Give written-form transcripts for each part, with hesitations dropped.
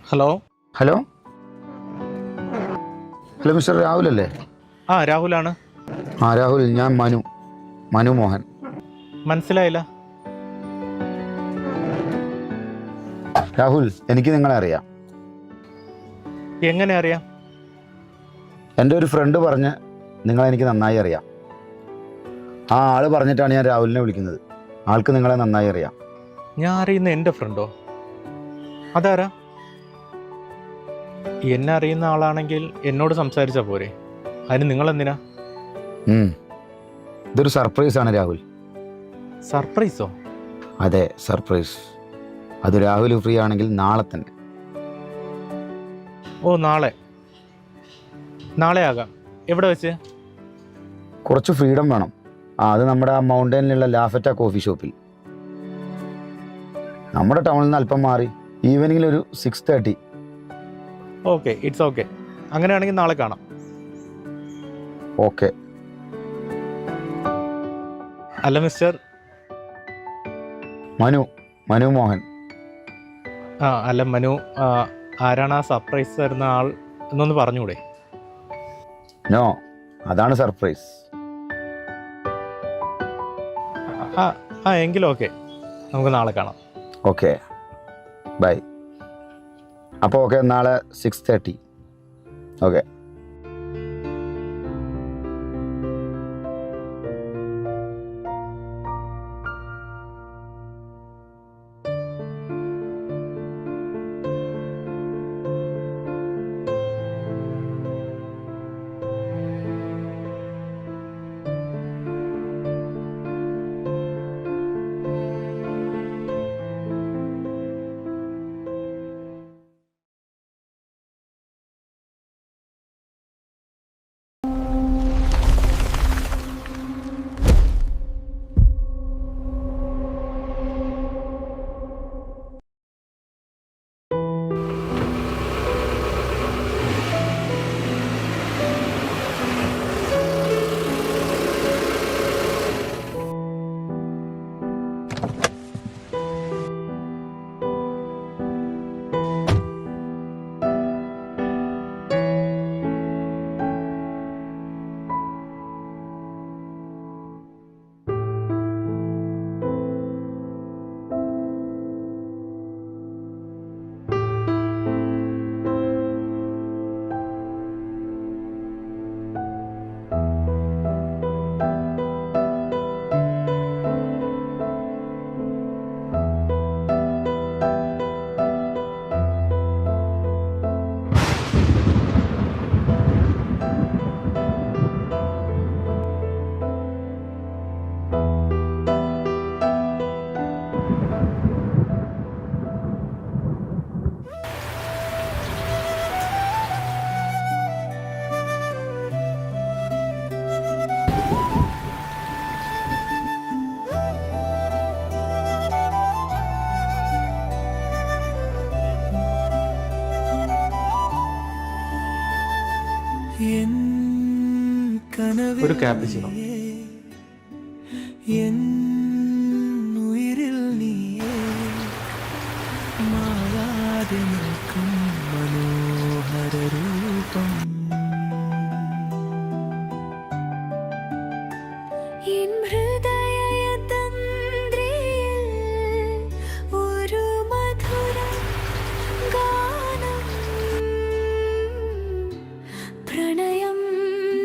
Hello. Hello hello mister Rahul അല്ലേ? രാഹുലാണ്. രാഹുൽ, ഞാൻ മനു മോഹൻ. മനസ്സിലായില്ല. രാഹുൽ, എനിക്ക് നിങ്ങളെ അറിയാം. എങ്ങനെ അറിയാം? എൻ്റെ ഒരു ഫ്രണ്ട് പറഞ്ഞ് നിങ്ങളെനിക്ക് നന്നായി അറിയാം. ആ ആൾ പറഞ്ഞിട്ടാണ് ഞാൻ രാഹുലിനെ വിളിക്കുന്നത്. ആൾക്ക് നിങ്ങളെ നന്നായി അറിയാം. ഞാൻ അറിയുന്ന എൻ്റെ ഫ്രണ്ടോ? അതാരാ? എന്നെ അറിയുന്ന ആളാണെങ്കിൽ എന്നോട് സംസാരിച്ചാൽ പോരെ, അതിന് നിങ്ങളെന്തിനാ? ഇതൊരു സർപ്രൈസാണ് രാഹുൽ. സർപ്രൈസോ? അതെ, സർപ്രൈസ്. അത് രാഹുൽ ഫ്രീ ആണെങ്കിൽ നാളെ തന്നെ. നാളെ ആകാം. എവിടെ വെച്ച്? കുറച്ച് ഫ്രീഡം വേണം. അത് നമ്മുടെ ആ മൗണ്ടനിലുള്ള ലാഫറ്റ കോഫി ഷോപ്പിൽ. നമ്മുടെ ടൗണിൽ നിന്ന് അല്പം മാറി. ഈവനിങ്ങിൽ ഒരു 6:30. Okay, it's okay. അങ്ങനെയാണെങ്കിൽ നാളെ കാണാം. ഓക്കെ. അല്ല മിസ്റ്റർ മനു മോഹൻ. അല്ല മനു, ആരാണ് ആ സർപ്രൈസ് തരുന്ന ആൾ എന്നൊന്ന് പറഞ്ഞൂടെ? നോ, അതാണ് സർപ്രൈസ്. എങ്കിലും ഓക്കെ, നമുക്ക് നാളെ കാണാം. Okay, by. അപ്പോൾ ഓക്കെ, നാളെ 6:30. ഓക്കെ. ഒരു ക്യാപിച്ചിനോ? ഉയിരിൽ നീയേ മായാതെ നിൽക്കും മനോഹര രൂപം. ഒരു മധുര ഗാനം, പ്രണയം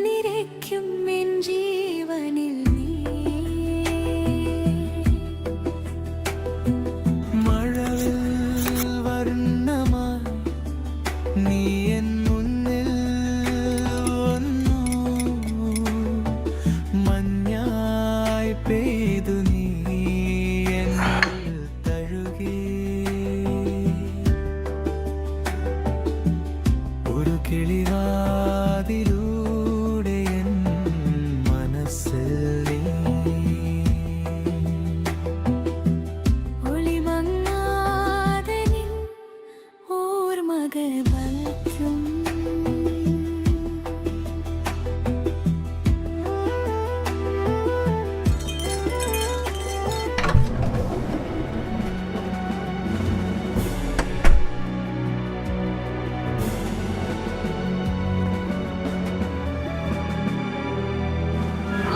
നിറയ്ക്കും എൻ ജീവനിൽ നീ. മഴവിൽ വർണ്ണമായി നീ എൻ മുന്നിൽ വന്നു. മഞ്ഞായി പെയ്തു നീ എന്നിൽ തഴുകി. ഒരു കിളിവാതിലൂടെ എൻ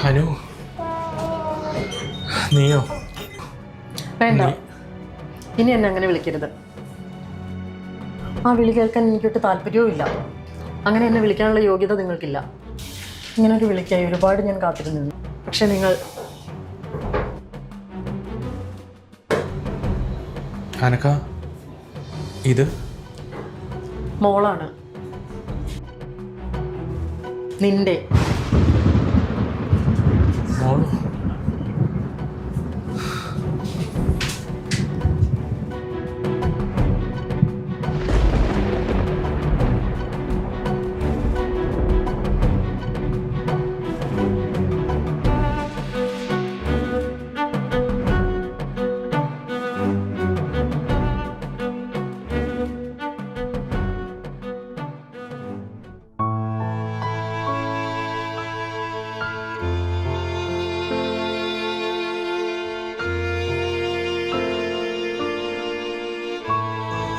അനു, നീയോ? വേണ്ട, ഇനി എന്നെ അങ്ങനെ വിളിക്കരുത്. ആ വിളി കേൾക്കാൻ എനിക്കൊട്ട് താല്പര്യവും ഇല്ല. അങ്ങനെ എന്നെ വിളിക്കാനുള്ള യോഗ്യത നിങ്ങൾക്കില്ല. ഇങ്ങനെയൊക്കെ വിളിക്കായി ഒരുപാട് ഞാൻ കാത്തിരുന്നു. പക്ഷെ നിങ്ങൾ അനക്ക, ഇത് മോളാണ്. നിന്റെ മോളോ?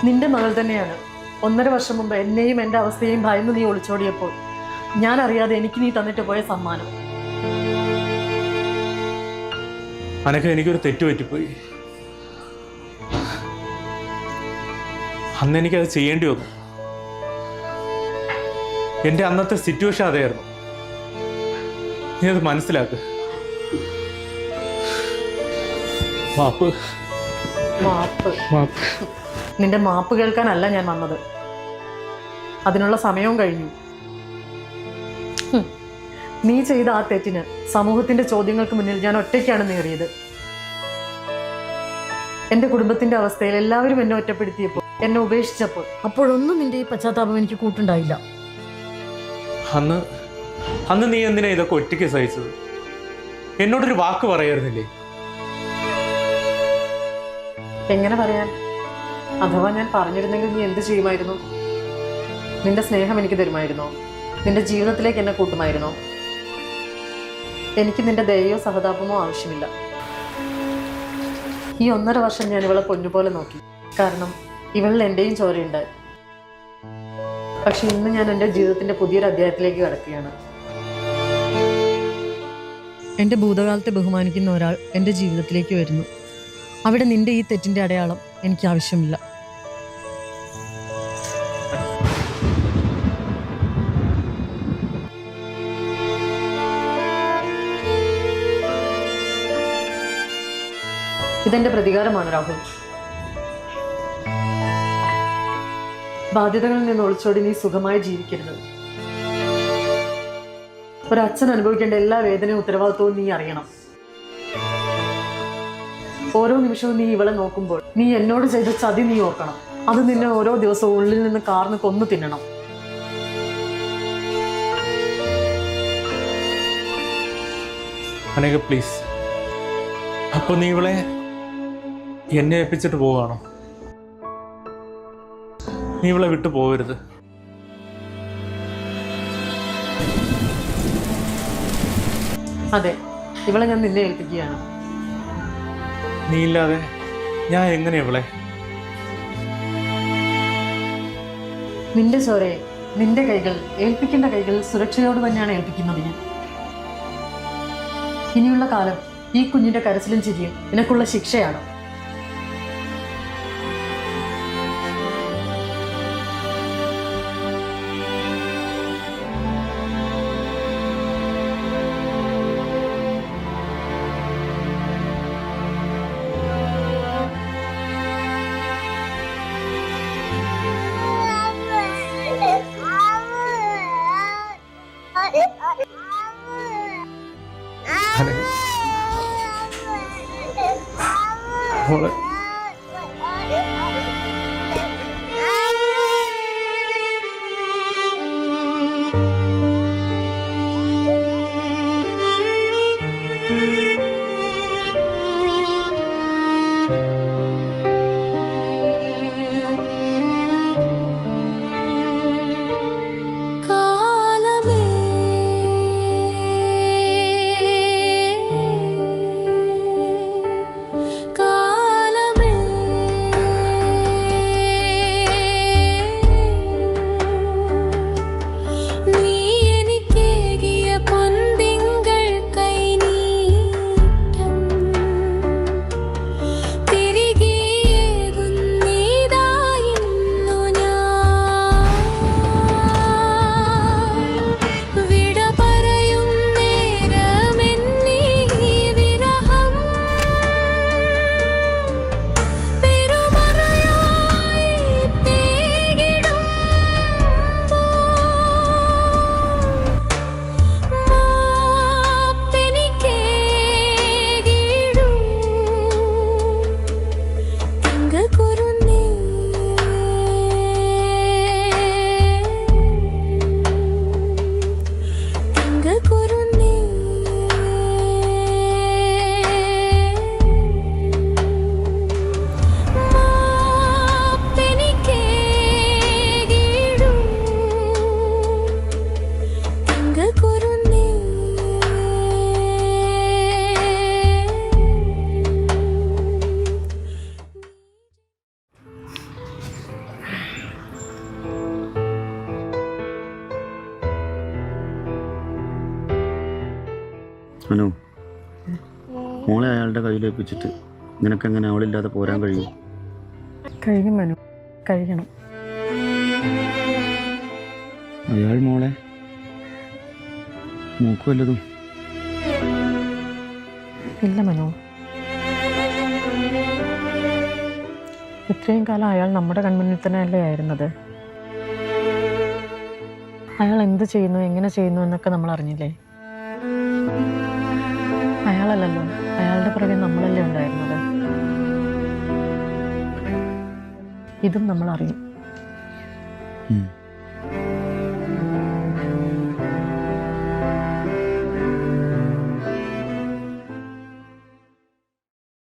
നിന്റെ മകൾ തന്നെയാണ്. 1.5 വർഷം മുമ്പ് എന്നെയും എൻ്റെ അവസ്ഥയെയും ഭയന്ന് നീ ഒളിച്ചോടിയപ്പോൾ ഞാൻ അറിയാതെ എനിക്ക് നീ തന്നിട്ട് പോയ സമ്മാനം. അനക്ക, എനിക്കൊരു തെറ്റ് പറ്റിപ്പോയി. അന്ന് എനിക്കത് ചെയ്യേണ്ടി വന്നു. എൻ്റെ അന്നത്തെ സിറ്റുവേഷൻ അതായിരുന്നു. നീ അത് മനസ്സിലാക്ക്. മാപ്പ്. മാപ്പ്? മാപ്പ്. നിന്റെ മാപ്പ് കേൾക്കാനല്ല ഞാൻ വന്നത്. അതിനുള്ള സമയവും കഴിഞ്ഞു. നീ ചെയ്ത ആ തെറ്റിന് സമൂഹത്തിന്റെ ചോദ്യങ്ങൾക്ക് മുന്നിൽ ഞാൻ ഒറ്റയ്ക്കാണ് നേറിയത്. എന്റെ കുടുംബത്തിന്റെ അവസ്ഥയിൽ എല്ലാവരും എന്നെ ഒറ്റപ്പെടുത്തിയപ്പോൾ, എന്നെ ഉപേക്ഷിച്ചപ്പോൾ, അപ്പോഴൊന്നും നിന്റെ ഈ പശ്ചാത്താപം എനിക്ക് കൂട്ടുണ്ടായില്ല. അന്ന് നീ എന്തിനാ ഇതൊക്കെ ഒറ്റയ്ക്ക് സഹിച്ചത്? എന്നോടൊരു വാക്ക് പറയായിരുന്നില്ലേ? എങ്ങനെ പറയാൻ? അഥവാ ഞാൻ പറഞ്ഞിരുന്നെങ്കിൽ നീ എന്ത് ചെയ്യുമായിരുന്നു? നിന്റെ സ്നേഹം എനിക്ക് തരുമായിരുന്നോ? നിന്റെ ജീവിതത്തിലേക്ക് എന്നെ കൂട്ടുമായിരുന്നോ? എനിക്ക് നിന്റെ ദയയോ സഹതാപമോ ആവശ്യമില്ല. ഈ 1.5 വർഷം ഞാൻ ഇവളെ പൊന്നുപോലെ നോക്കി. കാരണം ഇവളിൽ എൻ്റെയും ചോരയുണ്ട്. പക്ഷെ ഇന്ന് ഞാൻ എൻ്റെ ജീവിതത്തിന്റെ പുതിയൊരു അധ്യായത്തിലേക്ക് കടക്കുകയാണ്. എൻ്റെ ഭൂതകാലത്തെ ബഹുമാനിക്കുന്ന ഒരാൾ എൻ്റെ ജീവിതത്തിലേക്ക് വരുന്നു. അവിടെ നിന്റെ ഈ തെറ്റിന്റെ അടയാളം എനിക്ക് ആവശ്യമില്ല. ഇതെന്റെ പ്രതികാരമാണ് രാഹുൽ. ബാധ്യതകളിൽ നിന്ന് ഒളിച്ചോടി നീ സുഖമായി ജീവിക്കരുത്. ഒരച്ഛൻ അനുഭവിക്കേണ്ട എല്ലാ വേദനയും ഉത്തരവാദിത്വവും നീ അറിയണം. ഓരോ നിമിഷവും നീ ഇവളെ നോക്കുമ്പോൾ നീ എന്നോട് ചെയ്ത ചതി നീ ഓർക്കണം. അത് നിന്നെ ഓരോ ദിവസവും ഉള്ളിൽ നിന്ന് കാർന്ന് കൊന്നു തിന്നണം. അനക, പ്ലീസ്. അപ്പൊ നീ ഇവളെ എന്നെ ഏൽപ്പിച്ചിട്ട് പോവാണോ? നീ ഇവളെ വിട്ടു പോകരുത്. അതെ, ഇവളെ ഞാൻ നിന്നെ ഏൽപ്പിക്കുകയാണ്. നീ ഇല്ലാതെ ഞാൻ എങ്ങനെ ഇവളെ? നിന്റെ ചോരയെ നിന്റെ കൈകൾ, ഏൽപ്പിക്കേണ്ട കൈകൾ സുരക്ഷയോട് തന്നെയാണ് ഏൽപ്പിക്കുന്നത് ഞാൻ. ഇനിയുള്ള കാലം ഈ കുഞ്ഞിന്റെ കരച്ചിലും ചിരിയും നിനക്കുള്ള ശിക്ഷയാണ്. മോളെ, കാലമേ കുരുന്നേ മനു, മോളെ അയാളുടെ കയ്യിലേൽപ്പിച്ചിട്ട് നിനക്കെങ്ങനെ അവളില്ലാതെ പോരാൻ കഴിയും? കഴിയും മനു, കഴിയണം. അയാൾ മോളെ നോക്കു വല്ലതും? ഇല്ല മനു, ഇത്രയും കാലം അയാൾ നമ്മുടെ കൺമുന്നിൽ തന്നെ അല്ലേ ആയിരുന്നത്. അയാൾ എന്ത് ചെയ്യുന്നു, എങ്ങനെ ചെയ്യുന്നു എന്നൊക്കെ നമ്മൾ അറിഞ്ഞില്ലേ. അയാളല്ലല്ലോ, അയാളുടെ പുറകെ നമ്മളല്ലേ ഉണ്ടായിരുന്നത്. ഇതും നമ്മൾ അറിയും.